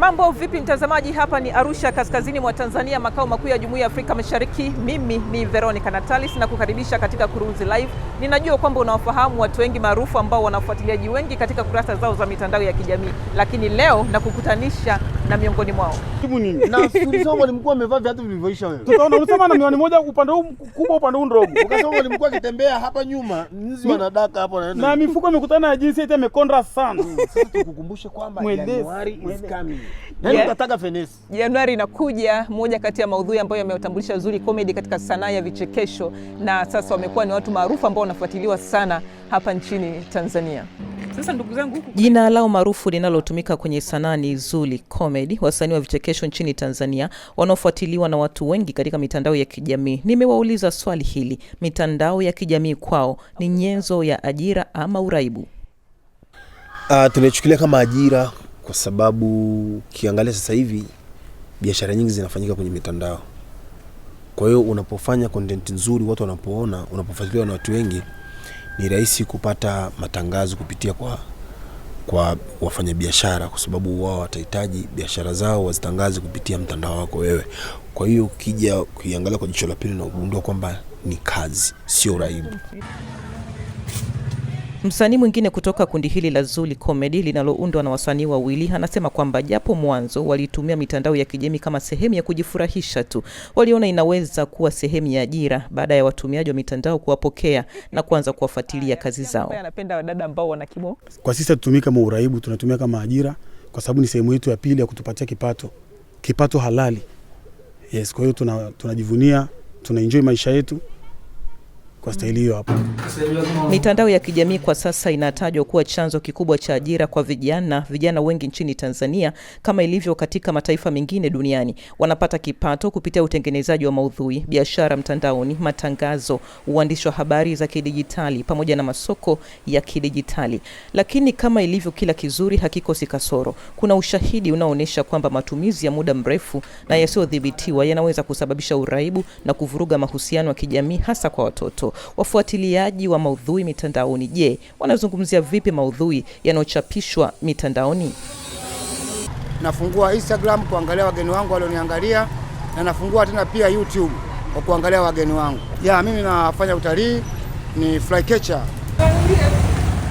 Mambo vipi mtazamaji, hapa ni Arusha kaskazini mwa Tanzania, makao makuu ya Jumuiya ya Afrika Mashariki. Mimi ni Veronica Natalis na kukaribisha katika Kurunzi Live. Ninajua kwamba unawafahamu watu wengi maarufu ambao wanafuatiliaji wengi katika kurasa zao za mitandao ya kijamii, lakini leo nakukutanisha na miongoni mwao. Na ulisema mwalimu mkuu amevaa viatu vilivyoisha wewe. Tutaona unasema na miwani moja upande huu kubwa upande huu ndogo. Ukasema mwalimu mkuu akitembea hapa nyuma, nzi wanadaka hapo naenda. Na mifuko imekutana na jinsi ite imekonda sana. Sasa tukukumbushe kwamba Januari is coming. Nani unataka fenesi? Januari inakuja, moja kati ya maudhui ambayo yamewatambulisha Zuri Comedy katika sanaa ya vichekesho, na sasa wamekuwa ni watu maarufu ambao wanafuatiliwa sana hapa nchini Tanzania. Sasa ndugu zangu, jina lao maarufu linalotumika kwenye sanaa ni Zuri Comedy, wasanii wa vichekesho nchini Tanzania wanaofuatiliwa na watu wengi katika mitandao ya kijamii. Nimewauliza swali hili, mitandao ya kijamii kwao ni nyenzo ya ajira ama uraibu? Tunachukulia kama ajira kwa sababu kiangalia sasa hivi biashara nyingi zinafanyika kwenye mitandao. Kwa hiyo unapofanya content nzuri, watu wanapoona, unapofuatiliwa na watu wengi, ni rahisi kupata matangazo kupitia kwa wafanyabiashara, kwa sababu wao watahitaji biashara zao wazitangaze kupitia mtandao wako wewe. Kwa hiyo ukija kuiangalia kwa jicho la pili na kugundua kwamba ni kazi, sio uraibu. Msanii mwingine kutoka kundi hili la Zuri Comedy linaloundwa na wasanii wawili anasema kwamba japo mwanzo walitumia mitandao ya kijamii kama sehemu ya kujifurahisha tu, waliona inaweza kuwa sehemu ya ajira baada ya watumiaji wa mitandao kuwapokea na kuanza kuwafuatilia kazi zao. Anapenda wadada ambao wana kimo. Kwa sisi tutumika kama uraibu, tunatumia kama ajira kwa sababu ni sehemu yetu ya pili ya kutupatia kipato halali. Yes, kwa hiyo tunajivunia, tunaenjoy maisha yetu kwa staili hiyo hapo. Mitandao ya kijamii kwa sasa inatajwa kuwa chanzo kikubwa cha ajira kwa vijana wengi nchini Tanzania. Kama ilivyo katika mataifa mengine duniani, wanapata kipato kupitia utengenezaji wa maudhui, biashara mtandaoni, matangazo, uandishi wa habari za kidijitali pamoja na masoko ya kidijitali. Lakini kama ilivyo kila kizuri hakikosi kasoro. Kuna ushahidi unaoonyesha kwamba matumizi ya muda mrefu na yasiyodhibitiwa yanaweza kusababisha uraibu na kuvuruga mahusiano ya kijamii, hasa kwa watoto. Wafuatiliaji wa maudhui mitandaoni, je, wanazungumzia vipi maudhui yanayochapishwa mitandaoni? Nafungua Instagram kuangalia wageni wangu walioniangalia, na nafungua tena pia YouTube kwa kuangalia wageni wangu. Mimi nafanya utalii, ni flycatcher.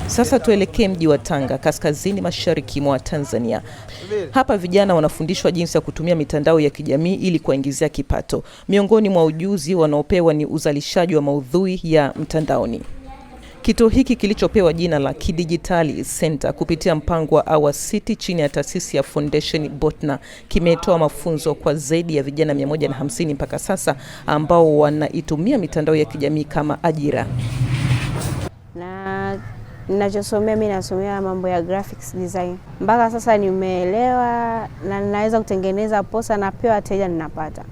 Sasa tuelekee mji wa Tanga, kaskazini mashariki mwa Tanzania. Hapa vijana wanafundishwa jinsi ya kutumia mitandao ya kijamii ili kuwaingizia kipato. Miongoni mwa ujuzi wanaopewa ni uzalishaji wa maudhui ya mtandaoni. Kituo hiki kilichopewa jina la Kidijitali Center kupitia mpango wa Our City chini ya taasisi ya Foundation Botna kimetoa mafunzo kwa zaidi ya vijana 150 mpaka sasa ambao wanaitumia mitandao ya kijamii kama ajira. Ninachosomea mimi nasomea mambo ya graphics design. Mpaka sasa nimeelewa na ninaweza kutengeneza posta na pia wateja ninapata.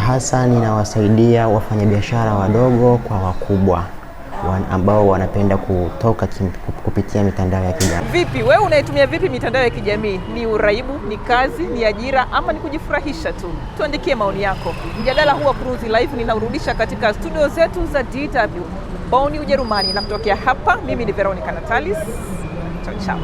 Hasa ninawasaidia wafanyabiashara wadogo kwa wakubwa ambao wanapenda kutoka kupitia mitandao ya kijamii. Vipi, wewe unaitumia vipi mitandao ya kijamii? Ni uraibu, ni kazi, ni ajira ama ni kujifurahisha tu? Tuandikie maoni yako. Mjadala huu wa Kurunzi Live ninaurudisha katika studio zetu za DW Bonn, Ujerumani, na kutokea hapa mimi ni Veronica Natalis. Chao chao.